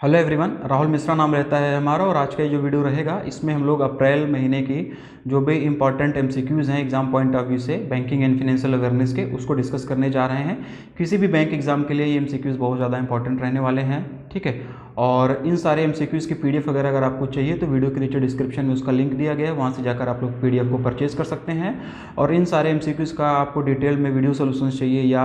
Hello everyone, Rahul Mishra नाम रहता है हमारा। और आज का ये जो वीडियो रहेगा इसमें हम लोग अप्रैल महीने की जो भी इंपॉर्टेंट एमसीक्यूज़ हैं एग्जाम पॉइंट ऑफ व्यू से बैंकिंग एंड फाइनेंशियल अवेयरनेस के, उसको डिस्कस करने जा रहे हैं। किसी भी बैंक एग्जाम के लिए ये एमसीक्यूज़ बहुत ज़्यादा इंपॉर्टेंट रहने वाले हैं, ठीक है। और इन सारे एमसीक्यूज़ की पीडीएफ वगैरह अगर आपको चाहिए तो वीडियो के नीचे डिस्क्रिप्शन में उसका लिंक दिया गया है, वहाँ से जाकर आप लोग पीडीएफ को परचेज कर सकते हैं। और इन सारे एमसीक्यूज़ का आपको डिटेल में वीडियो सोल्यूशन चाहिए या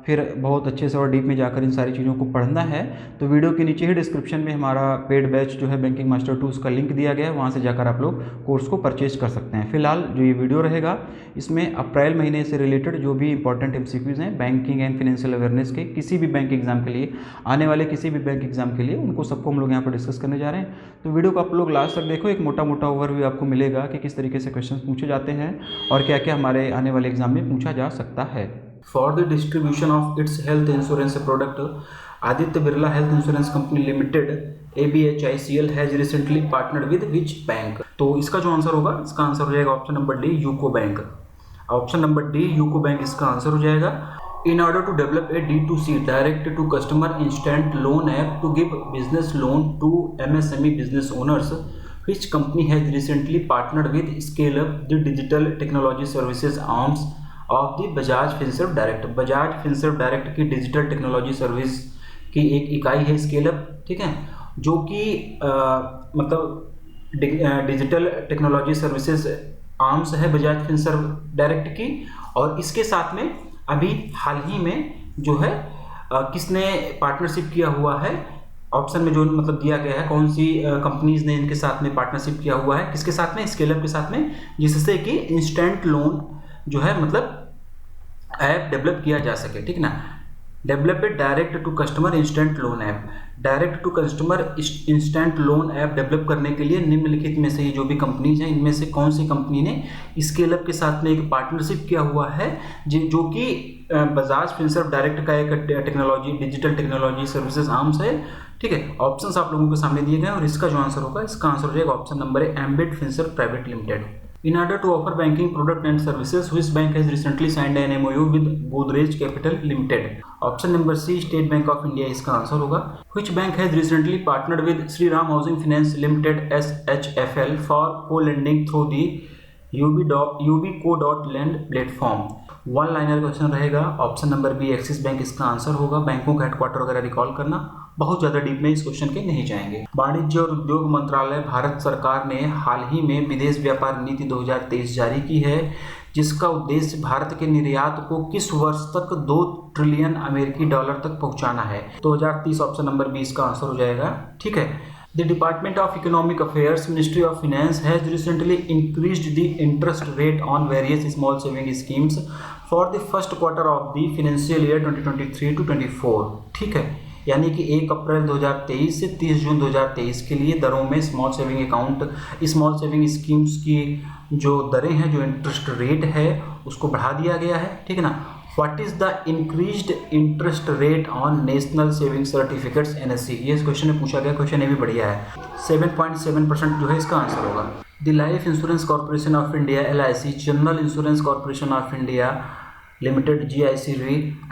फिर बहुत अच्छे से और डीप में जाकर इन सारी चीज़ों को पढ़ना है तो वीडियो के नीचे ही डिस्क्रिप्शन में हमारा पेड बैच जो है बैंकिंग मास्टर 2 उसका लिंक दिया गया है, वहाँ से जाकर आप लोग कोर्स को परचेज कर सकते हैं। फिलहाल जो ये वीडियो रहेगा इसमें अप्रैल महीने से रिलेटेड जो भी इंपॉर्टेंट एमसीक्यूज़ हैं बैंकिंग एंड फाइनेंशियल अवेयरनेस के, किसी भी बैंक एग्जाम के लिए, आने वाले किसी भी बैंक एग्जाम के लिए, उनको सबको हम लोग यहाँ पर डिस्कस करने जा रहे हैं। तो वीडियो को आप लोग लास्ट तक देखो, एक मोटा मोटा ओवरव्यू आपको मिलेगा कि किस तरीके से क्वेश्चन पूछे जाते हैं और क्या क्या हमारे आने वाले एग्जाम में पूछा जा सकता है। For the distribution of its health insurance product, Aditya Birla Health Insurance Company Limited ABHICL has recently partnered with which bank? तो इसका जो आंसर होगा, इसका आंसर हो जाएगा option number D, UCO bank. Option number D, UCO bank इसका answer हो जाएगा। In order to develop a D2C direct to customer instant loan app to give business loan to MSME business owners, which company has recently partnered with Scale Up, the digital technology services arms of the Bajaj Finserv direct. Bajaj Finserv direct की digital technology service की एक इकाई है scale up, ठीक है, जो कि मतलब डिजिटल टेक्नोलॉजी सर्विसेज आर्म्स है बजाज फिनसर्व डायरेक्ट की। और इसके साथ में अभी हाल ही में जो है किसने पार्टनरशिप किया हुआ है, ऑप्शन में जो मतलब दिया गया है कौन सी कंपनीज ने इनके साथ में पार्टनरशिप किया हुआ है, किसके साथ में, स्केल अप के साथ में, जिससे कि इंस्टेंट लोन जो है मतलब ऐप डेवलप किया जा सके, ठीक ना। Develop direct to customer instant loan app. Direct to customer instant loan app develop करने के लिए निम्नलिखित में से जो भी कंपनीज हैं इनमें से कौन सी कंपनी ने स्केल अप के साथ में एक पार्टनरशिप किया हुआ है, जो कि बजाज फिनसर्व डायरेक्ट का एक technology digital technology services arms है, ठीक है। ऑप्शंस आप लोगों के सामने दिए गए और इसका जो आंसर होगा, इसका आंसर हो जाएगा option number A, ambit Finserv private limited. In order to offer banking product and services, which bank has recently signed an MOU with Godrej Capital Limited? Option number C, State Bank of India इसका answer होगा। Which bank has recently partnered with Shriram Housing Finance Limited SHFL for co-lending through the UBCO.lend platform? One liner question रहेगा। Option number B, Axis Bank इसका answer होगा। बैंकों का headquarter वगैरह recall करना, बहुत ज़्यादा डीप में इस क्वेश्चन के नहीं जाएंगे। वाणिज्य और उद्योग मंत्रालय भारत सरकार ने हाल ही में विदेश व्यापार नीति 2023 जारी की है, जिसका उद्देश्य भारत के निर्यात को किस वर्ष तक 2 ट्रिलियन अमेरिकी डॉलर तक पहुंचाना है। 2030 ऑप्शन नंबर बी इसका आंसर हो जाएगा, ठीक है। The Department of Economic Affairs, Ministry of Finance has recently increased the interest rate on various small saving schemes for the first quarter of the financial year 2023 to 24, ठीक है। यानी कि 1 अप्रैल 2023 से 30 जून 2023 के लिए दरों में small saving account, small saving schemes की जो दरें हैं, जो इंटरेस्ट रेट है, उसको बढ़ा दिया गया है, ठीक है ना। What is the increased interest rate on national saving certificates NSC? ये इस क्वेश्चन में पूछा गया, क्वेश्चन ये भी बढ़िया है। 7.7% जो है इसका आंसर होगा। The Life Insurance Corporation of India LIC, General Insurance Corporation of India Limited GIC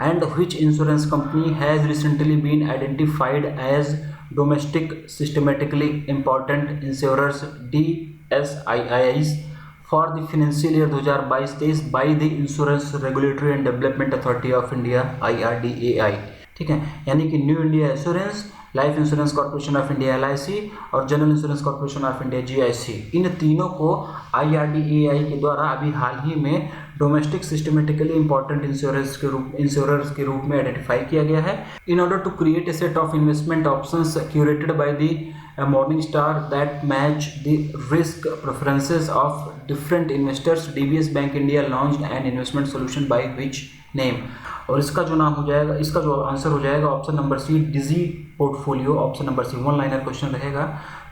and which insurance company has recently been identified as domestic systematically important insurers DSIIs for the financial year 2022-23 by the Insurance Regulatory and Development Authority of India IRDAI, ठीक है। यानी कि new India assurance, life insurance corporation of India LIC और general insurance corporation of India GIC, इन तीनों को IRDAI के द्वारा अभी हाल ही में डोमेस्टिक सिस्टमेटिकली इंपॉर्टेंट इंश्योरर्स के रूप में आइडेंटिफाई किया गया है। In order to create a set of investment options curated by the Morningstar that match the risk preferences of different investors, DBS Bank India launched an investment solution by which name? और इसका जो नाम हो जाएगा, इसका जो answer हो जाएगा option number C, Digi Portfolio. Option number C one liner question रहेगा,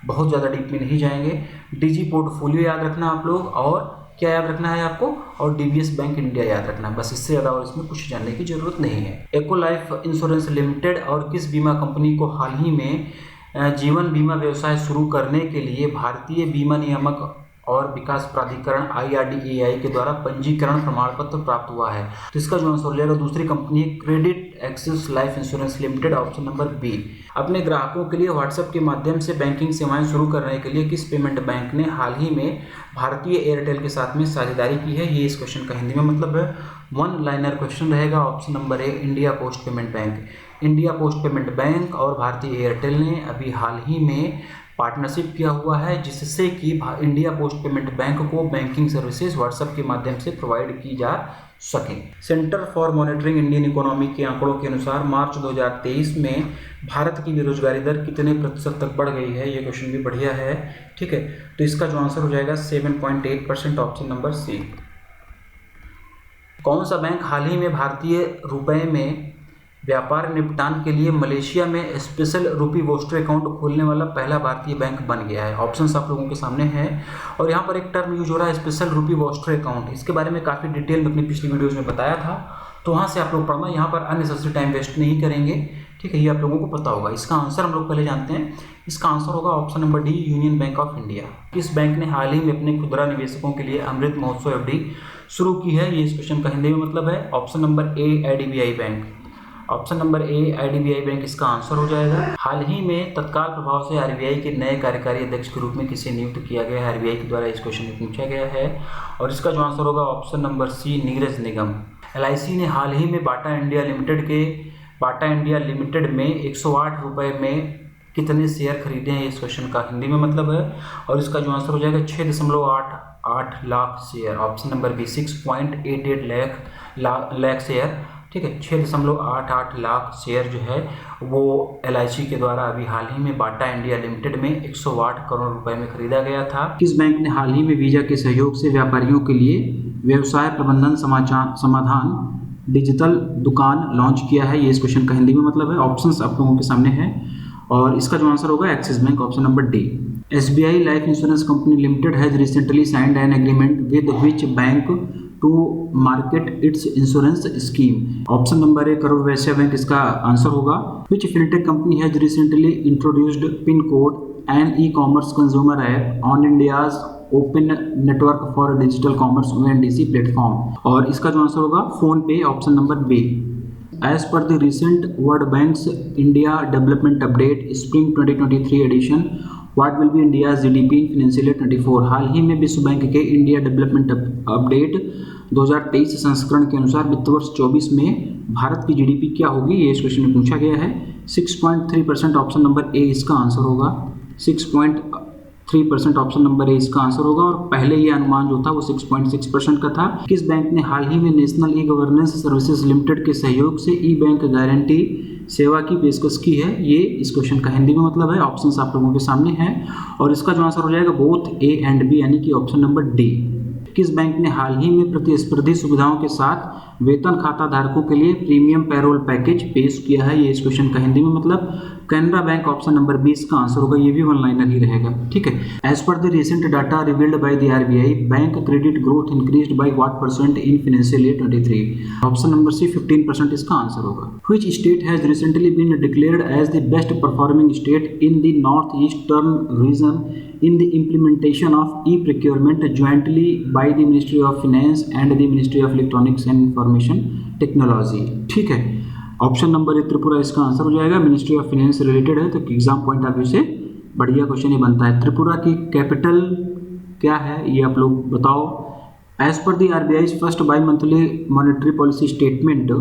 बहुत ज़्यादा डीप में नहीं जाएंगे। डिजी पोर्टफोलियो याद रखना आप लोग, और क्या याद रखना है आपको, और DBS बैंक इंडिया याद रखना, बस इससे ज़्यादा और इसमें कुछ जानने की जरूरत नहीं है। एको लाइफ इंश्योरेंस लिमिटेड और किस बीमा कंपनी को हाल ही में जीवन बीमा व्यवसाय शुरू करने के लिए भारतीय बीमा नियामक और विकास प्राधिकरण IRDAI के द्वारा पंजीकरण प्रमाण पत्र प्राप्त हुआ है। तो इसका जो आंसर हो जाएगा दूसरी कंपनी है Credit Access Life Insurance Limited, option number B. अपने ग्राहकों के लिए व्हाट्सएप के माध्यम से बैंकिंग सेवाएं शुरू करने के लिए किस पेमेंट बैंक ने हाल ही में भारतीय एयरटेल के साथ में साझेदारी की है? ये इस क्वेश्चन का हिंदी में मतलब है। वन लाइनर क्वेश्चन रहेगा। ऑप्शन नंबर ए India post payment bank. India post payment bank और भारतीय एयरटेल ने अभी हाल ही में पार्टनरशिप किया हुआ है, जिससे कि इंडिया पोस्ट पेमेंट बैंक को बैंकिंग सर्विसेज व्हाट्सएप के माध्यम से प्रोवाइड की जा सके। Centre for monitoring Indian economy के आंकड़ों के अनुसार मार्च 2023 में भारत की बेरोजगारी दर कितने प्रतिशत तक बढ़ गई है? ये क्वेश्चन भी बढ़िया है, ठीक है। तो इसका जो आंसर हो जाएगा 7.8%, ऑप्शन नंबर सी। कौन सा बैंक हाल ही में भारतीय रुपए में व्यापार निपटान के लिए मलेशिया में स्पेशल रुपी वोस्टर अकाउंट खोलने वाला पहला भारतीय बैंक बन गया है? ऑप्शंस आप लोगों के सामने हैं। और यहाँ पर एक टर्म यूज हो रहा है स्पेशल रुपी वोस्टर अकाउंट। इसके बारे में काफ़ी डिटेल में अपनी पिछली वीडियोज़ में बताया था, तो वहाँ से आप लोग पढ़ना। यहाँ पर अननेसेसरी टाइम वेस्ट नहीं करेंगे, ठीक है, ये आप लोगों को पता होगा। इसका आंसर हम लोग पहले जानते हैं। इसका आंसर होगा option number D, union Bank of India. किस बैंक ने हाल ही में अपने खुदरा निवेशकों के लिए अमृत महोत्सव FD शुरू की है? ये इस क्वेश्चन का हिंदी में मतलब है। ऑप्शन नंबर ए, IDBI बैंक। ऑप्शन नंबर ए, IDBI बैंक इसका आंसर हो जाएगा। हाल ही में तत्काल प्रभाव से RBI के नए कार्यकारी अध्यक्ष के रूप में किसे नियुक्त किया गया है? RBI के द्वारा इस क्वेश्चन में पूछा गया है। और इसका जो आंसर होगा ऑप्शन नंबर सी, नीरज निगम। LIC ने हाल ही में बाटा इंडिया लिमिटेड में 108 रुपये में कितने शेयर खरीदे हैं? इस क्वेश्चन का हिंदी में मतलब है। और इसका जो आंसर हो जाएगा 6.88 lakh share, option number B, 6.88 lakh share, ठीक है। 6.88 लाख शेयर जो है वो LIC के द्वारा अभी हाल ही में बाटा इंडिया लिमिटेड में 108 करोड़ रुपए में खरीदा गया था। किस बैंक ने हाल ही में वीजा के सहयोग से व्यापारियों के लिए व्यवसाय प्रबंधन समाधान डिजिटल दुकान लॉन्च किया है? ये इस क्वेश्चन का हिंदी में मतलब है। ऑप्शंस आप लोगों के सामने है और इसका जो आंसर होगा Axis Bank, option number D. SBI life insurance company limited has recently signed an agreement with which bank to market its insurance scheme? Option number A, Karur Vysya Bank इसका आंसर होगा। Which fintech company has recently introduced pin code and ecommerce consumer app on India's open network for digital commerce ONDC platform? और इसका जो answer होगा PhonePe, option number B. As per the recent World Bank's India development update spring 2023 edition, what will be India GDP in financial year 24? हाल ही में विश्व bank के India development update 2023 संस्करण के अनुसार वित्त वर्ष 24 में भारत की GDP क्या होगी? ये इस क्वेश्चन में पूछा गया है। 6.3%, ऑप्शन नंबर ए इसका आंसर होगा। 6.3%, ऑप्शन नंबर ए इसका आंसर होगा। और पहले ये अनुमान जो था वो 6.6% का था। किस बैंक ने हाल ही में नेशनल ई-गवर्नेंस सर्विसेज लिमिटेड के सहयोग से ई-बैंक गारंटी सेवा की पेशकश की है? ये इस क्वेश्चन का हिंदी में मतलब है। ऑप्शंस आप लोगों के सामने हैं और इसका जो आंसर हो जाएगा बोथ ए एंड बी, यानी कि ऑप्शन नंबर डी। किस बैंक ने हाल ही में प्रतिस्पर्धी सुविधाओं के साथ वेतन खाता धारकों के लिए प्रीमियम पैरोल पैकेज पेश किया है? ये इस क्वेश्चन का हिंदी में मतलब कैनरा बैंक, ऑप्शन नंबर 20 का आंसर होगा। ये भी वन लाइनर ही रहेगा, ठीक है। As per the recent data revealed by the RBI, bank credit growth increased by what % in financial year 23? Option number C, 15% इसका आंसर होगा। Which state has recently been declared as the best performing state in the north eastern region in the implementation of e-procurement jointly by the Ministry of Finance and the Ministry of Electronics and Information Technology? ठीक है, option number ए त्रिपुरा इसका answer हो जाएगा। Ministry of finance से related है तो exam point of view से बढ़िया क्वेश्चन ही बनता है। त्रिपुरा की कैपिटल क्या है ये आप लोग बताओ। As per the RBI's first bi monthly monetary policy statement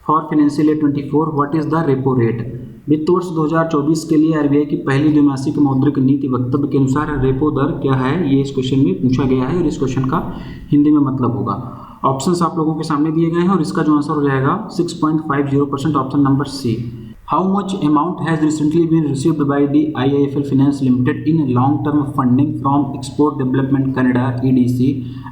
for financial year 24, what is the repo rate? वित्त वर्ष 2024 के लिए RBI की पहली द्विमासिक मौद्रिक नीति वक्तव्य के अनुसार रेपो दर क्या है? ये इस क्वेश्चन में पूछा गया है और इस क्वेश्चन का हिंदी में मतलब होगा। ऑप्शंस आप लोगों के सामने दिए गए हैं और इसका जो आंसर हो जाएगा 6.50%, option number C. How much amount has recently been received by the IIFL finance limited in long term funding from export development Canada EDC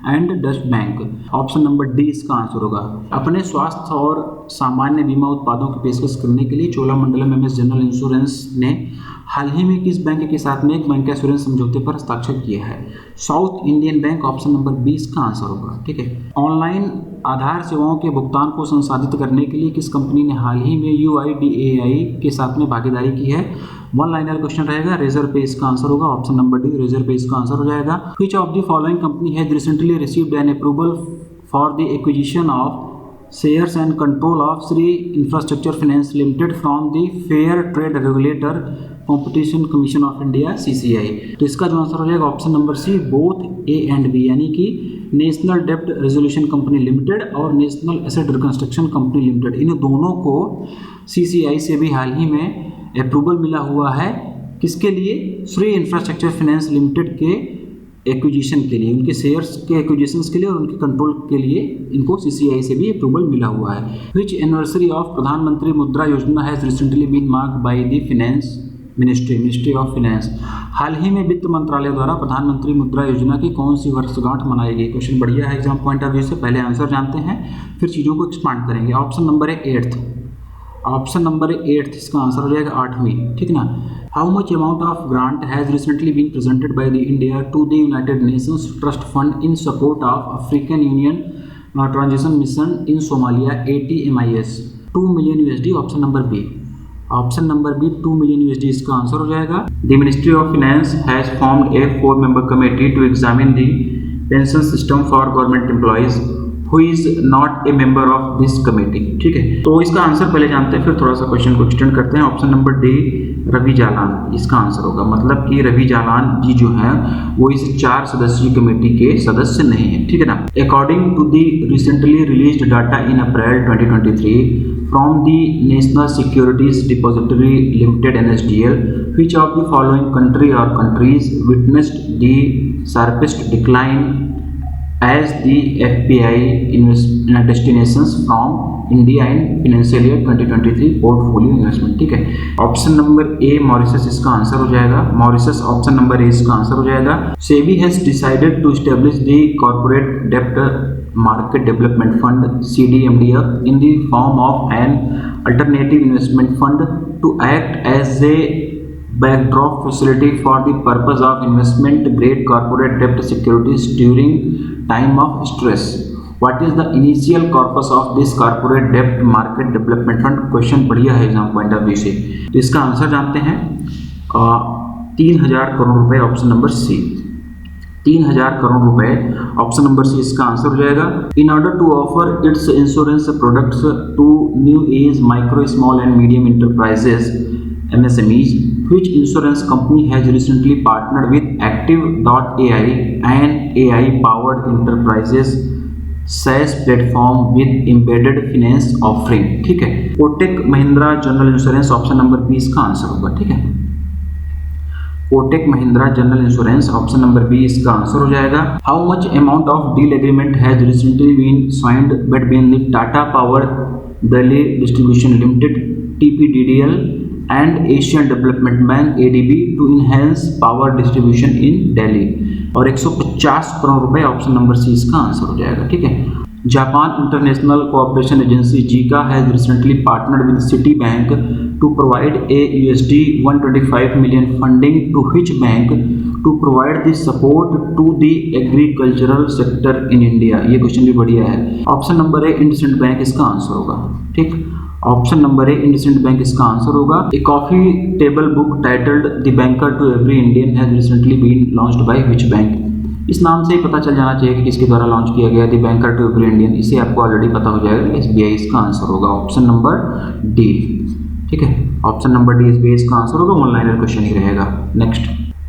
and Dutch bank? Option number D इसका answer होगा। अपने स्वास्थ्य और सामान्य बीमा उत्पादों की पेशकश करने के लिए चोलामंडलम MS जनरल इंश्योरेंस ने हाल ही में किस बैंक के साथ में एक बैंक एश्योरेंस समझौते पर हस्ताक्षर किया है? South Indian bank, option number 20 का आंसर होगा। ठीक है। ऑनलाइन आधार सेवाओं के भुगतान को संसाधित करने के लिए किस कंपनी ने हाल ही में UIDAI के साथ में भागीदारी की है? वन लाइनर क्वेश्चन रहेगा, रेजर पे इसका आंसर होगा, ऑप्शन नंबर डी, रेजर पे इसका आंसर हो जाएगा। Which of the following company has recently received an approval for the acquisition of shares and control of Sri Infrastructure Finance Limited from the Fair Trade Regulator Competition Commission of India CCI? तो इसका जो answer हो जाएगा option number C, both A and B, यानी कि National डेप्ट Resolution Company Limited और National Asset Reconstruction Company Limited, इन दोनों को CCI से भी हाल ही में अप्रूवल मिला हुआ है। किसके लिए? श्री इंफ्रास्ट्रक्चर फाइनेंस लिमिटेड के एक्विजिशन के लिए, उनके शेयर्स के एक्विजिशंस के लिए और उनके कंट्रोल के लिए इनको CCI से भी अप्रूवल मिला हुआ है। विच anniversary of Pradhan Mantri Mudra Yojana has recently been marked by the finance ministry of finance? हाल ही में वित्त मंत्रालय द्वारा प्रधानमंत्री मुद्रा योजना की कौन सी वर्षगांठ मनाई गई? क्वेश्चन बढ़िया है एग्जाम पॉइंट ऑफ व्यू से। पहले आंसर जानते हैं, फिर चीज़ों को एक्सपांड करेंगे। ऑप्शन नंबर है 8th, ऑप्शन नंबर 8th इसका आंसर हो जाएगा 8वीं। ठीक ना। How much amount of grant has recently been presented by the India to the United Nations trust fund in support of African Union Transition Mission in Somalia ATMIS? 2 million USD, option number B, option number B 2 million USD इसका answer हो जाएगा। The Ministry of Finance has formed a 4-member committee to examine the pension system for government employees who is not a member of this committee? ठीक है, तो इसका answer पहले जानते हैं, फिर थोड़ा सा क्वेश्चन को एक्सटेंड करते हैं। Option number D, Ravi Jalan इसका आंसर होगा। मतलब कि रवि जालान जी जो है वो इस 4 सदस्यीय कमेटी के सदस्य नहीं है। ठीक है ना। According to the recently released data in April 2023 from the National Securities Depository Limited NSDL, which of the following country or countries witnessed the sharpest decline as the FPI destinations from India in financial year 2023 portfolio investment? ठीक है। Option number ए Mauritius इसका answer हो जाएगा, Mauritius option number A इसका answer हो जाएगा। SEBI has decided to establish the corporate डेब्ट Market Development Fund CDMDF in the form of an alternative investment fund to act as a backdrop facility for the purpose of investment grade corporate debt securities during time of stress. What is the initial corpus of this corporate debt market development fund? Question बढ़िया है exam point of view से। तो इसका answer जानते हैं 3000 करोड़ रुपए, option number सी, 3000 करोड़ रुपए, option number C इसका आंसर हो जाएगा। In order to offer its insurance products to new age micro small and medium enterprises MSMEs, which insurance company has recently partnered with Active.ai, an AI powered enterprises SaaS platform with embedded finance offering? ठीक है। Kotak Mahindra general insurance, option number B इसका answer होगा। ठीक है, Kotak Mahindra general insurance, option number B इसका answer हो जाएगा। How much amount of deal agreement has recently been signed between the Tata power Delhi distribution limited TPDDL and Asian Development Bank ADB to enhance power distribution in Delhi? और 150 करोड़ रुपए, option number C इसका answer हो जाएगा। ठीक है। Japan international cooperation agency JICA has recently partnered with city bank to provide a $125 million funding to which bank to provide the support to the agricultural sector in India? ये question भी बढ़िया है। Option number A IndusInd Bank इसका answer होगा। ठीक, option number A IndusInd Bank इसका answer होगा। A coffee table book titled the banker to every Indian has recently been launched by which bank? इस नाम से ही पता चल जाना चाहिए कि किसके द्वारा लॉन्च किया गया, the banker to every Indian. इसे आपको ऑलरेडी पता हो जाएगा, SBI इसका आंसर होगा, ऑप्शन नंबर डी। ठीक है, ऑप्शन नंबर डी SBI इसका आंसर होगा। वन लाइनर क्वेश्चन ही रहेगा। Next,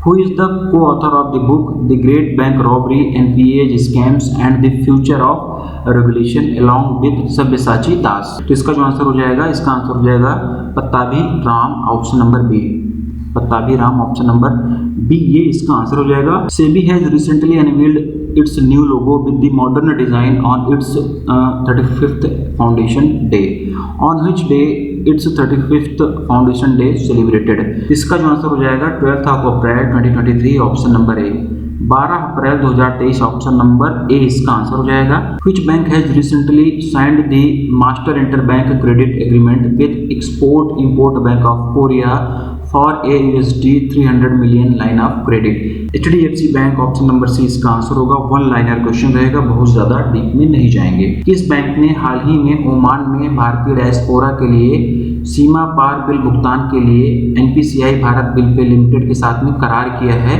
who is the co author of the book the great bank robbery NPA scams and the future of regulation along with Sabyasachi Das? तो इसका जो answer हो जाएगा, इसका आंसर हो जाएगा Pattabhi Ram, option number B, Pattabhi Ram, option number B, ये इसका आंसर हो जाएगा। SEBI has recently unveiled its new logo with the modern design on its 35th foundation day. On which day its 35th foundation day celebrated? इसका जो answer हो जाएगा 12th of April 2023, option number A, 12 April 2023, option number A इसका answer हो जाएगा। Which bank has recently signed the master inter bank credit agreement with export import bank of Korea for a USD 300 million line of credit. HDFC bank option number C इसका answer होगा। One liner question रहेगा, बहुत ज्यादा deep में नहीं जाएंगे। किस बैंक ने हाल ही में ओमान में भारतीय डायस्पोरा के लिए सीमा पार बिल भुगतान के लिए NPCI Bharat bill pay limited के साथ में करार किया है?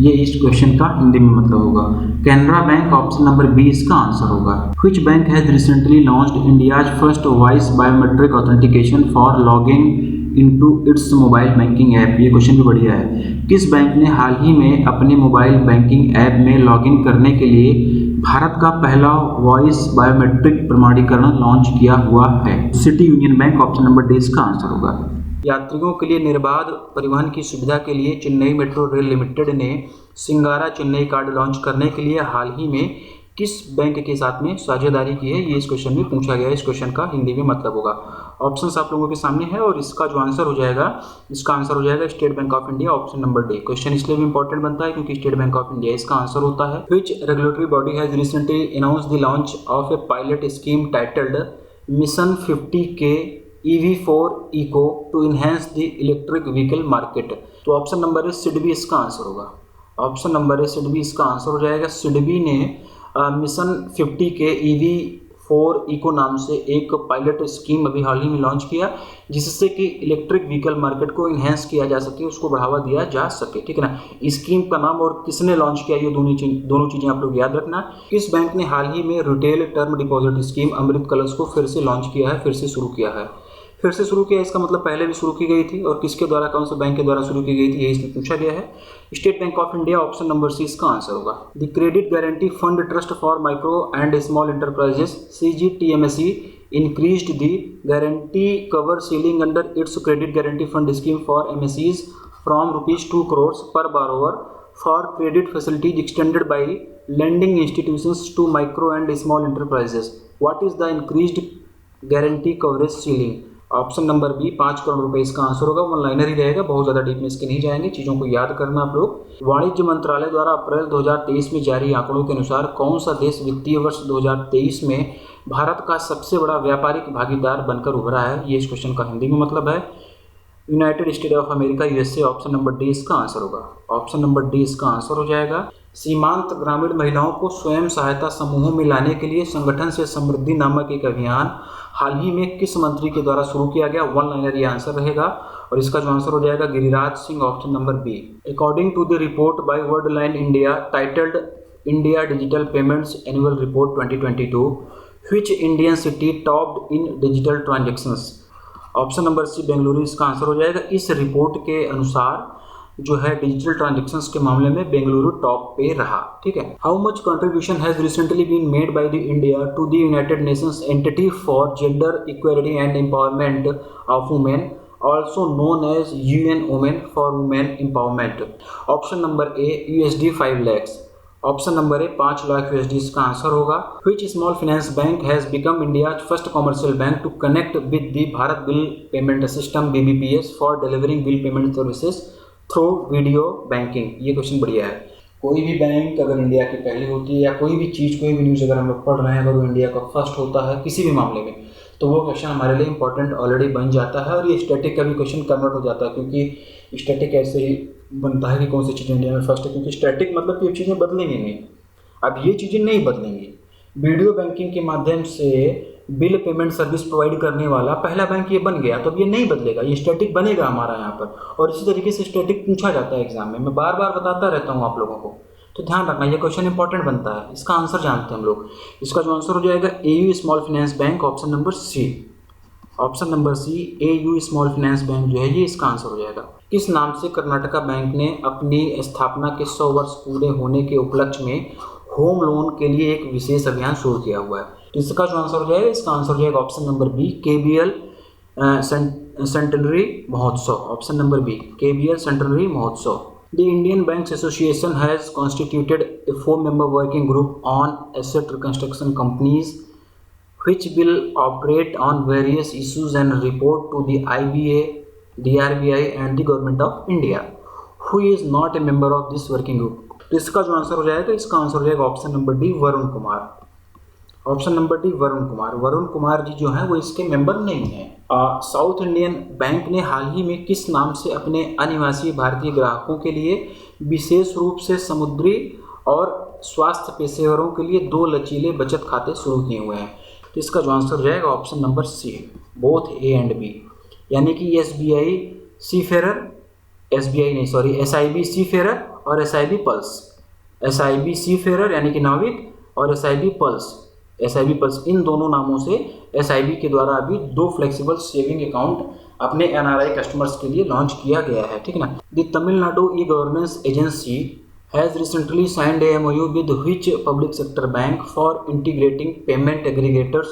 ये इस क्वेश्चन का हिंदी में मतलब होगा Canara bank, option number B इसका आंसर होगा। Which bank has recently launched India's first voice biometric authentication for logging into its mobile banking app? ये क्वेश्चन भी बढ़िया है। किस बैंक ने हाल ही में अपने मोबाइल बैंकिंग ऐप में लॉगिन करने के लिए भारत का पहला वॉइस बायोमेट्रिक प्रमाणीकरण लॉन्च किया हुआ है? City union bank, option number D इसका आंसर होगा। यात्रियों के लिए निर्बाध परिवहन की सुविधा के लिए चेन्नई मेट्रो रेल लिमिटेड ने सिंगारा चेन्नई कार्ड लॉन्च करने के लिए हाल ही में किस बैंक के साथ में साझेदारी की है? ये इस क्वेश्चन में पूछा गया है। इस क्वेश्चन का हिंदी में मतलब होगा। ऑप्शंस आप लोगों के सामने है और इसका जो आंसर हो जाएगा, इसका आंसर हो जाएगा State Bank of India, option number D. Question इसलिए भी इंपॉर्टेंट बनता है क्योंकि स्टेट बैंक ऑफ इंडिया इसका आंसर होता है। Which regulatory body has recently announced the launch of a pilot scheme titled mission 50K EV4 eco to enhance the electric vehicle market? तो option number है सिडबी इसका answer होगा। Option number है सिडबी इसका answer हो जाएगा। सिडबी ने मिशन 50K EV4 इको नाम से एक पायलट स्कीम अभी हाल ही में लॉन्च किया, जिससे कि इलेक्ट्रिक व्हीकल मार्केट को इन्हेंस किया जा सके, उसको बढ़ावा दिया जा सके। ठीक है ना। स्कीम का नाम और किसने लॉन्च किया, ये दोनों चीज़ें आप लोग याद रखना। किस बैंक ने हाल ही में रिटेल टर्म डिपॉजिट स्कीम अमृत कलश को फिर से लॉन्च किया है, फिर से शुरू किया है? फिर से शुरू किया, इसका मतलब पहले भी शुरू की गई थी और किसके द्वारा, कौन से बैंक के द्वारा शुरू की गई थी, ये इसमें पूछा गया है। State Bank of India, option number C इसका आंसर होगा। The credit guarantee fund trust for micro and small enterprises CGTMSE increased the guarantee cover ceiling under its credit guarantee fund scheme for MSEs from rupees 2 crores per borrower for credit facilities extended by lending institutions to micro and small enterprises. What is the increased guarantee coverage ceiling? Option number B 5 crore रुपए इसका answer होगा। One liner ही रहेगा, बहुत ज़्यादा deep में इसके नहीं जाएंगे, चीज़ों को याद करना आप लोग। वाणिज्य मंत्रालय द्वारा अप्रैल 2023 में जारी आंकड़ों के अनुसार कौन सा देश वित्तीय वर्ष 2023 में भारत का सबसे बड़ा व्यापारिक भागीदार बनकर उभरा है? ये इस क्वेश्चन का हिंदी में मतलब है United state of America, USA, option number D इसका आंसर होगा। ऑप्शन नंबर डी इसका आंसर हो जाएगा। सीमांत ग्रामीण महिलाओं को स्वयं सहायता समूहों में लाने के लिए संगठन से समृद्धि नामक एक अभियान हाल ही में किस मंत्री के द्वारा शुरू किया गया? वन लाइनर ये आंसर रहेगा और इसका जो आंसर हो जाएगा Giriraj Singh, option number B. According to the report by Worldline India titled India digital payments annual report 2022, which Indian city topped in digital transactions? Option number C Bengaluru इसका आंसर हो जाएगा। इस रिपोर्ट के अनुसार जो है डिजिटल ट्रांजेक्शंस के मामले में बेंगलुरु टॉप पे रहा। ठीक है। How much contribution has recently been made by the India to the United Nations entity for gender equality and empowerment of women, also known as UN Women for Women Empowerment? Option number A USD 5 lakhs, option number A 5 lakh USD इसका answer होगा। Which small finance bank has become India's first commercial bank to connect with the Bharat Bill Payment System BBPS for delivering bill payment services through video banking? ये question बढ़िया है। कोई भी bank अगर India की पहली होती है या कोई भी चीज़, कोई भी न्यूज़ अगर हम लोग पढ़ रहे हैं, अगर वो इंडिया का फर्स्ट होता है किसी भी मामले में, तो वो क्वेश्चन हमारे लिए इंपॉर्टेंट ऑलरेडी बन जाता है और ये स्टैटिक का भी क्वेश्चन कन्वर्ट हो जाता है, क्योंकि स्टैटिक ऐसे ही बनता है कि कौन सी चीज़ इंडिया में फर्स्ट है, क्योंकि स्टैटिक मतलब कि ये चीज़ें बदलेंगी नहीं। अब ये चीज़ें नहीं बदलेंगी। वीडियो बैंकिंग के माध्यम से बिल पेमेंट सर्विस प्रोवाइड करने वाला पहला बैंक ये बन गया, तो अब ये नहीं बदलेगा, ये स्टैटिक बनेगा हमारा यहाँ पर। और इसी तरीके से स्टैटिक पूछा जाता है एग्जाम में, मैं बार बार बताता रहता हूँ आप लोगों को, तो ध्यान रखना, ये क्वेश्चन इंपॉर्टेंट बनता है। इसका आंसर जानते हैं हम लोग। इसका जो आंसर हो जाएगा AU small finance bank, option number C. Option number C AU small finance bank जो है ये इसका आंसर हो जाएगा। किस नाम से कर्नाटका बैंक ने अपनी स्थापना के 100 वर्ष पूरे होने के उपलक्ष्य में होम लोन के लिए एक विशेष अभियान शुरू किया हुआ है? तो इसका जो आंसर हो जाएगा, इसका आंसर हो जाएगा option number B KBL centenary Mahotsav, option number B KBL centenary Mahotsav. The Indian Banks Association has constituted a 4-member working group on asset reconstruction companies which will operate on various issues and report to the IBA, the RBI and the Government of India. Who is not a member of this working group? तो इसका जो answer हो जाएगा, इसका answer हो जाएगा option number D Varun Kumar. Option number D Varun Kumar. Varun Kumar ji जो हैं वो इसके मेंबर नहीं हैं। साउथ इंडियन बैंक ने हाल ही में किस नाम से अपने अनिवासी भारतीय ग्राहकों के लिए विशेष रूप से समुद्री और स्वास्थ्य पेशेवरों के लिए 2 लचीले बचत खाते शुरू किए हुए हैं? तो इसका जो आंसर हो जाएगा option number C, both A and B, यानी कि SBI सीफेरर, SBI नहीं सॉरी SIB सीफेरर और SIB पल्स। SIB सीफेरर यानी कि नाविक और SIB पल्स इन दोनों नामों से SIB के द्वारा अभी 2 फ्लेक्सिबल सेविंग अकाउंट अपने NRI कस्टमर्स के लिए लॉन्च किया गया है, ठीक है ना। The Tamil Nadu e governance agency has recently signed a MOU with which public sector bank for integrating payment aggregators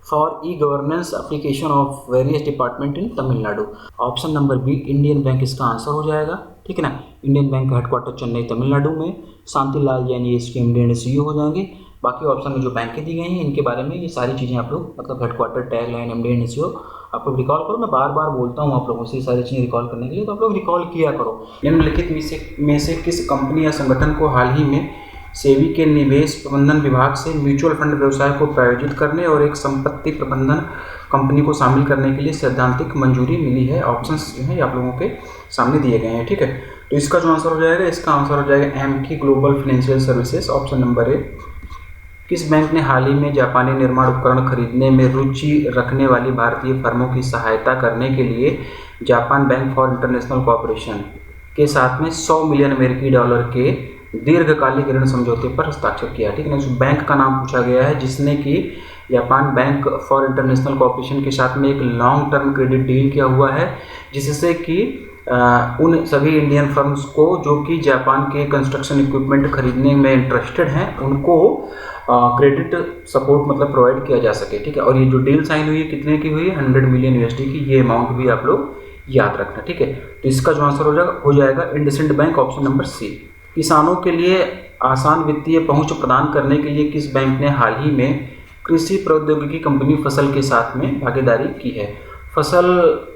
for e-governance application of various department in Tamil Nadu? Option number B Indian bank इसका answer हो जाएगा, ठीक है ना। Indian bank का headquarter Chennai Tamil Nadu में, शांतिलाल जैन ये इसके MD एंड CEO हो जाएंगे। बाकी ऑप्शन में जो बैंकें दी गई हैं इनके बारे में ये सारी चीज़ें आप लोग मतलब headquarter, tag line, MD and CEO आप लोग रिकॉल करो। मैं बार बार बोलता हूँ आप लोगों से ये सारी चीज़ें रिकॉल करने के लिए, तो आप लोग रिकॉल किया करो। निम्नलिखित में से किस कंपनी या संगठन को हाल ही में सेबी के निवेश प्रबंधन विभाग से म्यूचुअल फंड व्यवसाय को प्रायोजित करने और एक संपत्ति प्रबंधन कंपनी को शामिल करने के लिए सैद्धांतिक मंजूरी मिली है? ऑप्शंस जो है आप लोगों के सामने दिए गए हैं, ठीक है। तो इसका जो आंसर हो जाएगा, इसका आंसर हो जाएगा Emkay Global Financial Services, option number A. किस बैंक ने हाल ही में जापानी निर्माण उपकरण खरीदने में रुचि रखने वाली भारतीय फर्मों की सहायता करने के लिए Japan bank for international cooperation के साथ में $100 मिलियन के दीर्घकालिक ऋण समझौते पर हस्ताक्षर किया? ठीक है ना। उस बैंक का नाम पूछा गया है जिसने कि Japan bank for international cooperation के साथ में एक लॉन्ग टर्म क्रेडिट डील किया हुआ है, जिससे कि उन सभी इंडियन फर्म्स को जो कि जापान के कंस्ट्रक्शन इक्विपमेंट खरीदने में इंटरेस्टेड हैं उनको क्रेडिट सपोर्ट मतलब प्रोवाइड किया जा सके, ठीक है। और ये जो डील साइन हुई है कितने की हुई है? $100 मिलियन की। ये अमाउंट भी आप लोग याद रखना, ठीक है। तो इसका जो आंसर हो जाएगा IndusInd bank, option number C. किसानों के लिए आसान वित्तीय पहुंच प्रदान करने के लिए किस बैंक ने हाल ही में कृषि प्रौद्योगिकी कंपनी फसल के साथ में भागीदारी की है? फसल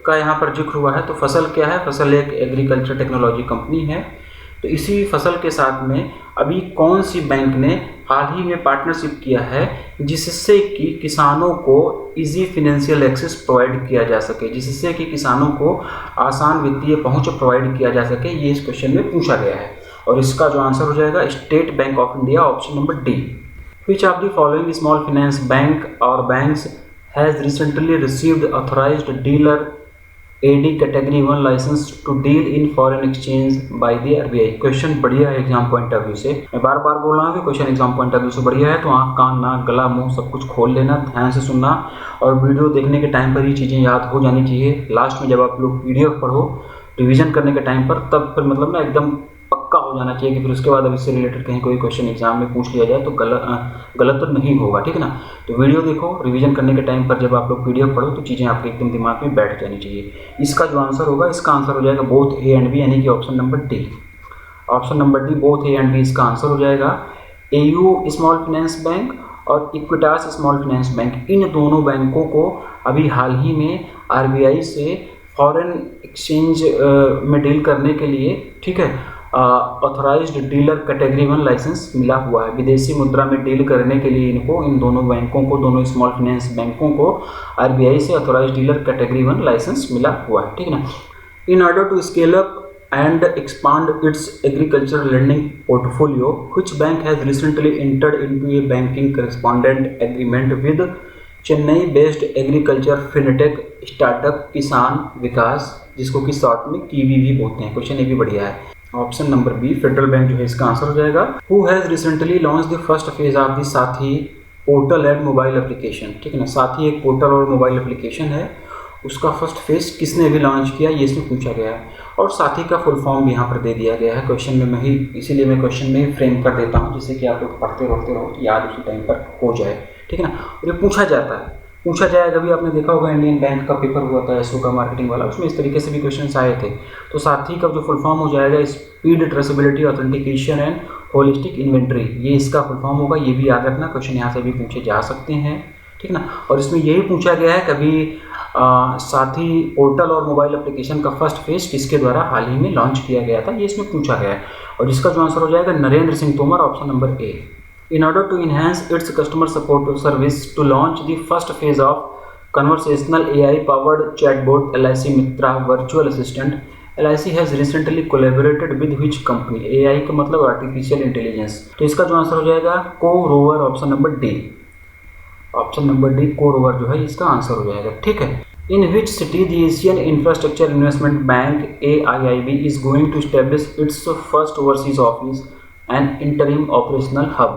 का यहाँ पर जिक्र हुआ है, तो फसल क्या है? फसल एक एग्रीकल्चर टेक्नोलॉजी कंपनी है। तो इसी फसल के साथ में अभी कौन सी बैंक ने हाल ही में पार्टनरशिप किया है जिससे कि किसानों को इजी फाइनेंशियल एक्सेस प्रोवाइड किया जा सके, जिससे कि किसानों को आसान वित्तीय पहुंच प्रोवाइड किया जा सके? ये इस क्वेश्चन में पूछा गया है और इसका जो आंसर हो जाएगा State Bank of India, option number D. Which of the following small finance bank or banks has recently received authorised dealer AD category 1 licence to deal in foreign exchange by the RBI? Question बढ़िया है exam point of view से। मैं बार बार बोल रहा हूँ कि question exam point of view से बढ़िया है, तो आँख, कान, नाक, गला, मुंह सब कुछ खोल लेना, ध्यान से सुनना और वीडियो देखने के टाइम पर ये चीज़ें याद हो जानी चाहिए। लास्ट में जब आप लोग PDF पढ़ो रिवीजन करने के टाइम पर, तब फिर मतलब ना एकदम पक्का हो जाना चाहिए कि फिर उसके बाद अब इससे रिलेटेड कहीं कोई क्वेश्चन एग्जाम में पूछ लिया जाए तो गलत तो नहीं होगा, ठीक है ना। तो वीडियो देखो, रिवीजन करने के टाइम पर जब आप लोग PDF पढ़ो तो चीज़ें आपके एकदम दिमाग में बैठ जानी चाहिए। इसका जो आंसर होगा, इसका आंसर हो जाएगा बोथ ए एंड बी, यानी कि option number D. Option number D both A and B इसका आंसर हो जाएगा। AU स्मॉल फाइनेंस बैंक और इक्विटास स्मॉल फाइनेंस बैंक, इन दोनों बैंकों को अभी हाल ही में RBI से फॉरेन एक्सचेंज में डील करने के लिए, ठीक है, ऑथराइज्ड डीलर कैटेगरी 1 लाइसेंस मिला हुआ है। विदेशी मुद्रा में डील करने के लिए इनको, इन दोनों बैंकों को, दोनों स्मॉल फाइनेंस बैंकों को RBI से ऑथराइज्ड डीलर कैटेगरी 1 लाइसेंस मिला हुआ है, ठीक है ना। In order to scale up and expand its agricultural lending portfolio, which bank has recently entered into a banking correspondent agreement with Chennai-based agriculture fintech startup किसान विकास, जिसको कि शॉर्ट में कीवी भी बोलते हैं? क्वेश्चन ये भी बढ़िया है। Option number B federal bank जो है इसका आंसर हो जाएगा। Who has recently launched the first phase of the साथी पोर्टल एंड मोबाइल एप्लीकेशन? ठीक है ना, साथी एक पोर्टल और मोबाइल एप्लीकेशन है, उसका फर्स्ट फेज किसने भी लॉन्च किया, ये इसमें पूछा गया है। और साथी का फुल फॉर्म भी यहाँ पर दे दिया गया है क्वेश्चन में, इसीलिए मैं क्वेश्चन में ही फ्रेम कर देता हूँ जिससे कि आप लोग पढ़ते रहो याद उसी टाइम पर हो जाए, ठीक है ना। और ये पूछा जाएगा भी, आपने देखा होगा इंडियन बैंक का पेपर हुआ था एसओ का मार्केटिंग वाला, उसमें इस तरीके से भी क्वेश्चन आए थे। तो साथी का जो फुल फॉर्म हो जाएगा speed traceability authentication and holistic inventory, ये इसका फुल फॉर्म होगा। ये भी याद रखना, क्वेश्चन यहाँ से भी पूछे जा सकते हैं, ठीक ना। और इसमें यही पूछा गया है कभी साथी पोर्टल और मोबाइल एप्लीकेशन का फर्स्ट फेज किसके द्वारा हाल ही में लॉन्च किया गया था, ये इसमें पूछा गया है। और इसका जो आंसर हो जाएगा Narendra Singh Tomar, option number A. In order to enhance its customer support service to launch the first phase of conversational AI-powered chatbot LIC Mitra virtual assistant, LIC has recently collaborated with which company? AI का मतलब artificial intelligence, तो इसका जो answer हो जाएगा कोरोवर, option number D. Option number D कोरोवर जो है इसका आंसर हो जाएगा, ठीक है। In which city the Asian Infrastructure Investment Bank AIIB is going to establish its first overseas office and interim operational hub?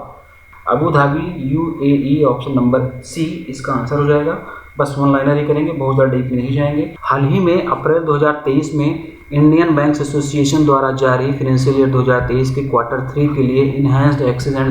Abu Dhabi UAE, option number C इसका answer हो जाएगा। बस वन लाइनर ही करेंगे, बहुत ज़्यादा डीप में नहीं जाएंगे। हाल ही में अप्रैल 2023 में इंडियन बैंक्स एसोसिएशन द्वारा जारी फाइनेंशियल ईयर 2023 के क्वार्टर 3 के लिए enhanced access and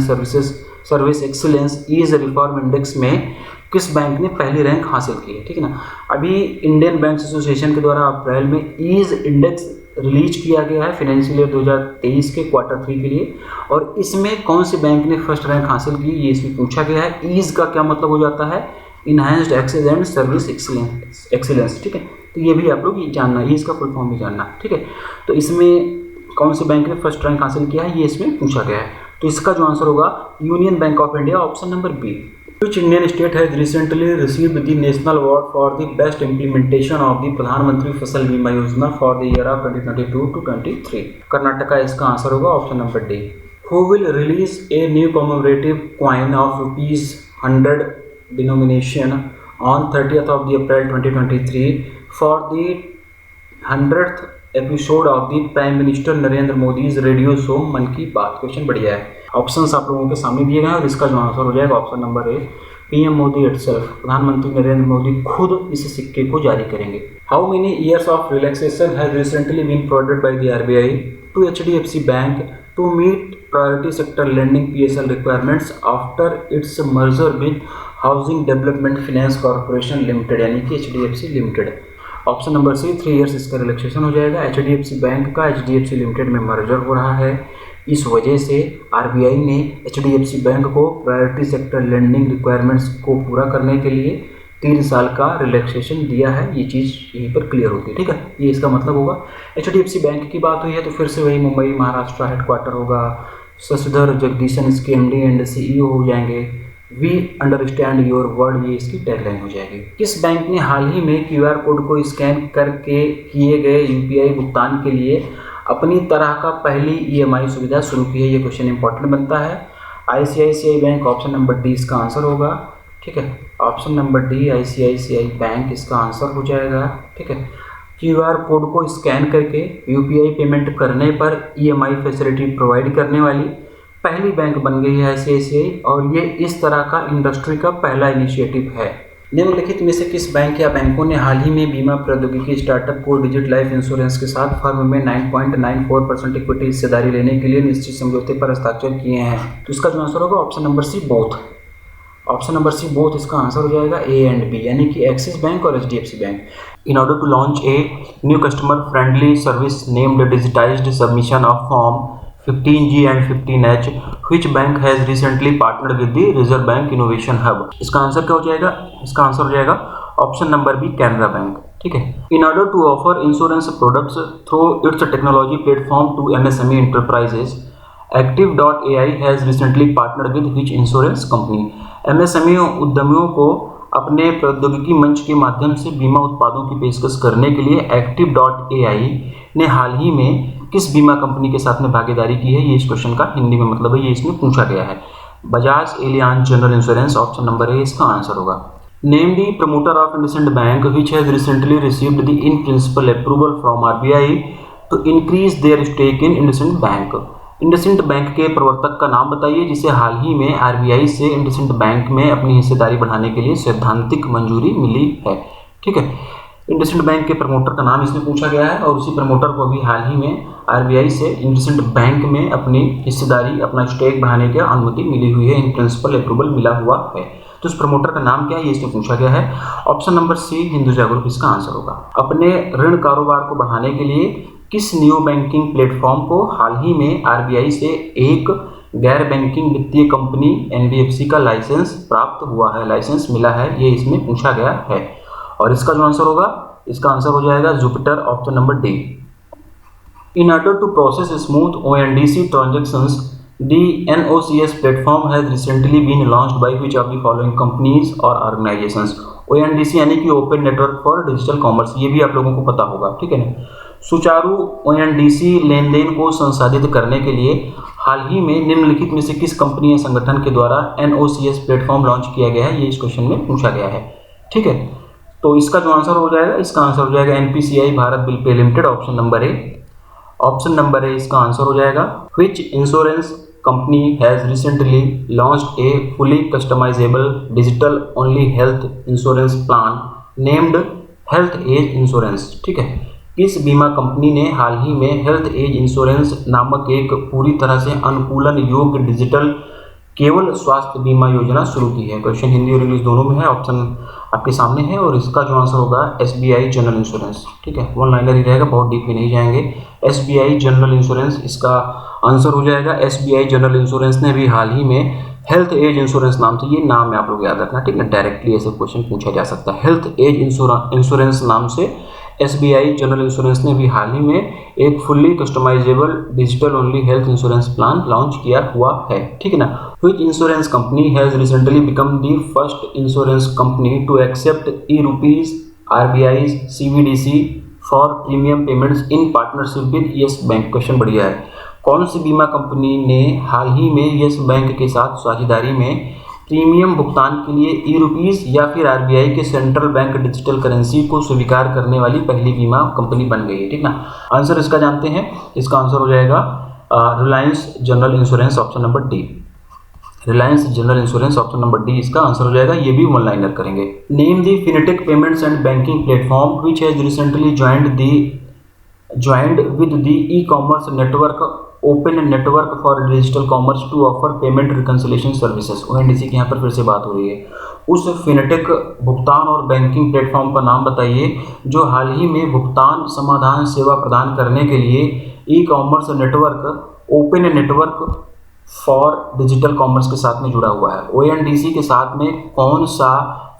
service excellence ease reform index में किस बैंक ने पहली रैंक हासिल की है, ठीक है ना। अभी इंडियन बैंक्स एसोसिएशन के द्वारा अप्रैल में ईज इंडेक्स रिलीज किया गया है फाइनेंशियल ईयर 2023 के क्वार्टर 3 के लिए, और इसमें कौन से बैंक ने फर्स्ट रैंक हासिल की ये इसमें पूछा गया है। ईज का क्या मतलब हो जाता है? Enhanced access and service excellence, ठीक है। तो ये भी आप लोग जानना, ईज का फुल फॉर्म भी जानना, ठीक है। तो इसमें कौन से बैंक ने फर्स्ट रैंक हासिल किया है ये इसमें पूछा गया है। तो इसका जो आंसर होगा Union Bank of India, option number B. Which Indian state has recently received the National Award for the Best Implementation of the प्रधानमंत्री फसल बीमा योजना for the year of 2022 to 23? Karnataka इसका आंसर होगा, option number D. Who will release a new commemorative coin of ₹100 denomination on 30th of the April 2023 for the 100th episode of the prime minister Narendra Modi's radio show मन की बात? Question बढ़िया है। Options आप लोगों के सामने दिए गए हैं और इसका जो आंसर हो जाएगा option number A, PM Modi itself, प्रधानमंत्री नरेंद्र मोदी खुद इस सिक्के को जारी करेंगे। How many years of relaxation has recently been provided by the RBI to HDFC bank to meet priority sector lending PSL requirements after its merger with housing development finance corporation limited, यानी कि HDFC limited. Option number C 3 years इसका relaxation हो जाएगा। HDFC bank का HDFC limited में merger हो रहा है, इस वजह से आरबीआई ने HDFC बैंक को प्रायोरिटी सेक्टर लेंडिंग रिक्वायरमेंट्स को पूरा करने के लिए 3 साल का रिलैक्सेशन दिया है। ये चीज़ यहीं पर क्लियर होती है, ठीक है। ये इसका मतलब होगा। HDFC बैंक की बात हुई है तो फिर से वही मुंबई महाराष्ट्र हेडक्वार्टर होगा। शशिधर जगदीशन इसके MD एंड CEO हो जाएंगे। वी अंडरस्टैंड योर वर्ड, ये इसकी टैगलाइन हो जाएगी। किस बैंक ने हाल ही में QR कोड को स्कैन करके किए गए UPI भुगतान के लिए अपनी तरह का पहली EMI सुविधा शुरू की है? ये क्वेश्चन इंपॉर्टेंट बनता है। ICICI bank, option number D इसका आंसर होगा, ठीक है। Option number D ICICI bank इसका आंसर हो जाएगा, ठीक है। QR कोड को स्कैन करके UPI पेमेंट करने पर EMI फैसिलिटी प्रोवाइड करने वाली पहली बैंक बन गई है ICICI, और ये इस तरह का इंडस्ट्री का पहला इनिशिएटिव है। निम्नलिखित में से किस बैंक या बैंकों ने हाल ही में बीमा प्रौद्योगिकी स्टार्टअप को डिजिट लाइफ इंश्योरेंस के साथ फर्म में 9.94% इक्विटी हिस्सेदारी लेने के लिए निश्चित समझौते पर हस्ताक्षर किए हैं? तो इसका जो आंसर होगा option number C both. Option number C both इसका आंसर हो जाएगा A एंड B, यानी कि एक्सिस बैंक और HDFC bank. In order to launch a new customer friendly service named digitised submission of form 15G and 15H, which bank has recently partnered with the Reserve Bank Innovation Hub? इसका answer क्या हो जाएगा? इसका answer हो जाएगा option number B Canara bank, ठीक है। In order to offer insurance products through its technology platform to MSME enterprises, Active.ai has recently partnered with which insurance company? MSME उद्यमियों को अपने प्रौद्योगिकी मंच के माध्यम से बीमा उत्पादों की पेशकश करने के लिए Active.ai ने हाल ही में किस बीमा कंपनी के साथ में भागीदारी की है? ये इस क्वेश्चन का हिंदी में मतलब है, ये इसमें पूछा गया है। Bajaj Allianz general insurance, option number A इसका आंसर होगा। Name the promoter of IndusInd bank which has recently received the in principle approval from RBI to increase their stake in IndusInd bank. IndusInd bank के प्रवर्तक का नाम बताइए जिसे हाल ही में आरबीआई से इंडसइंड बैंक में अपनी हिस्सेदारी बढ़ाने के लिए सैद्धांतिक मंजूरी मिली है, ठीक है। इंडसइंड बैंक के प्रमोटर का नाम इसमें पूछा गया है, और उसी प्रमोटर को भी हाल ही में आरबीआई से इंडसइंड बैंक में अपनी हिस्सेदारी, अपना स्टेक बढ़ाने की अनुमति मिली हुई है, इन प्रिंसिपल अप्रूवल मिला हुआ है। तो उस प्रमोटर का नाम क्या है ये इसमें पूछा गया है। Option number C Hinduja group इसका आंसर होगा। अपने ऋण कारोबार को बढ़ाने के लिए किस नियो बैंकिंग प्लेटफॉर्म को हाल ही में आरबीआई से एक गैर बैंकिंग वित्तीय कंपनी NBFC का लाइसेंस प्राप्त हुआ है, लाइसेंस मिला है, ये इसमें पूछा गया है। और इसका जो आंसर होगा, इसका आंसर हो जाएगा Jupiter, option number D. In order to process smooth ONDC transactions The NOCS platform has recently been launched by which of the following companies or organizations? ONDC यानी कि open network for digital commerce, ये भी आप लोगों को पता होगा, ठीक है ना। सुचारू ONDC लेनदेन को संसाधित करने के लिए हाल ही में निम्नलिखित में से किस कंपनी या संगठन के द्वारा NOCS प्लेटफॉर्म लॉन्च किया गया है, ये इस क्वेश्चन में पूछा गया है, ठीक है। तो इसका जो आंसर हो जाएगा, इसका आंसर हो जाएगा NPCI Bharat bill pay limited, option number A. Option number A इसका आंसर हो जाएगा। Which insurance company has recently launched a fully customizable digital only health insurance plan named Health Age Insurance, ठीक है। किस बीमा कंपनी ने हाल ही में हेल्थ एज इंश्योरेंस नामक एक पूरी तरह से अनुकूलन योग्य डिजिटल केवल स्वास्थ्य बीमा योजना शुरू की है? क्वेश्चन हिंदी और इंग्लिश दोनों में है, ऑप्शन आपके सामने है, और इसका जो आंसर होगा SBI जनरल इंश्योरेंस, ठीक है। वन लाइनर ही रहेगा, बहुत डीप में नहीं जाएंगे। SBI जनरल इंश्योरेंस इसका आंसर हो जाएगा। SBI जनरल इंश्योरेंस ने भी हाल ही में हेल्थ एज इंश्योरेंस नाम से, ये नाम है आप लोग याद रखना, ठीक है, डायरेक्टली ऐसे क्वेश्चन पूछा जा सकता है। हेल्थ एज इंश्योरेंस नाम से SBI जनरल इंश्योरेंस ने भी हाल ही में एक fully customisable digital only health insurance plan launch किया हुआ है, ठीक है ना। Which insurance company has recently become the first insurance company to accept e-rupees, RBI's CBDC for premium payments in partnership with Yes Bank? Question बढ़िया है। कौन सी बीमा कंपनी ने हाल ही में येस बैंक के साथ साझेदारी में प्रीमियम भुगतान के लिए ई-रुपीज या फिर RBI के सेंट्रल बैंक डिजिटल करेंसी को स्वीकार करने वाली पहली बीमा कंपनी बन गई है, ठीक ना। आंसर इसका जानते हैं, इसका आंसर हो जाएगा Reliance General insurance, option number D. Reliance General insurance, option number D इसका आंसर हो जाएगा। ये भी वन लाइनर करेंगे। Name the fintech payments and banking platform which has recently joined with the e-commerce network open network for digital Commerce to offer payment reconciliation services. ONDC की यहाँ पर फिर से बात हो रही है। उस फिनेटेक भुगतान और बैंकिंग प्लेटफॉर्म का नाम बताइए जो हाल ही में भुगतान समाधान सेवा प्रदान करने के लिए ecommerce network open network for digital commerce के साथ में जुड़ा हुआ है। ONDC के साथ में कौन सा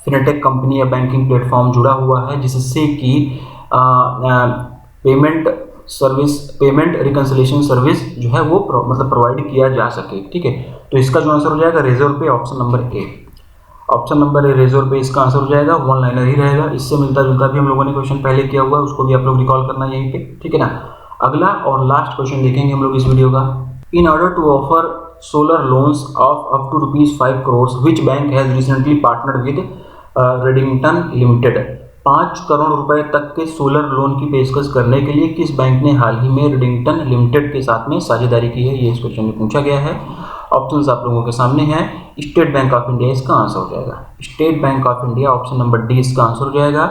फिनेटेक कंपनी या बैंकिंग प्लेटफॉर्म जुड़ा हुआ है जिससे कि पेमेंट रिकंसिलिएशन सर्विस जो है वो मतलब प्रोवाइड किया जा सके, ठीक है। तो इसका जो आंसर हो जाएगा Razorpay, option number A. Option number A Razorpay इसका आंसर हो जाएगा, वन लाइनर ही रहेगा। इससे मिलता जुलता भी हम लोगों ने क्वेश्चन पहले किया हुआ है, उसको भी आप लोग रिकॉल करना यहीं पे, ठीक है ना। अगला और लास्ट क्वेश्चन देखेंगे हम लोग इस वीडियो का। In order to offer solar loans of up to ₹5 crores, which bank has recently partnered with Redington Limited? 5 crore रुपए तक के सोलर लोन की पेशकश करने के लिए किस बैंक ने हाल ही में रेडिंगटन लिमिटेड के साथ में साझेदारी की है? ये इस क्वेश्चन में पूछा गया है। ऑप्शंस आप लोगों के सामने हैं। स्टेट बैंक ऑफ इंडिया इसका आंसर हो जाएगा। State Bank of India, option number D इसका आंसर हो जाएगा।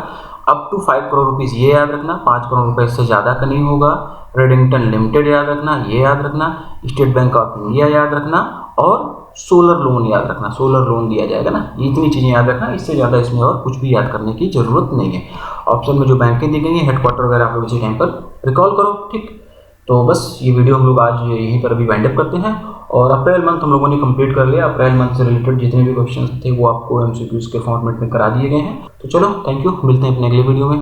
अप टू 5 करोड़ रुपीज़ ये याद रखना, 5 करोड़ रुपए से ज़्यादा का नहीं होगा। रेडिंगटन लिमिटेड याद रखना, ये याद रखना। स्टेट बैंक ऑफ इंडिया याद रखना और सोलर लोन याद रखना, सोलर लोन दिया जाएगा ना। ये इतनी चीज़ें याद रखना, इससे ज़्यादा इसमें और कुछ भी याद करने की ज़रूरत नहीं है। ऑप्शन में जो बैंकें दी गई हैं, हेडक्वार्टर वगैरह आप लोग इसी टाइम पर रिकॉल करो, ठीक। तो बस ये वीडियो हम लोग आज यहीं पर अभी वाइंड अप करते हैं और अप्रैल मंथ हम लोगों ने कंप्लीट कर लिया। अप्रैल मंथ से रिलेटेड जितने भी क्वेश्चन थे वो आपको MCQs के फॉर्मेट में करा दिए गए हैं। तो चलो, थैंक यू, मिलते हैं अपने अगले वीडियो में।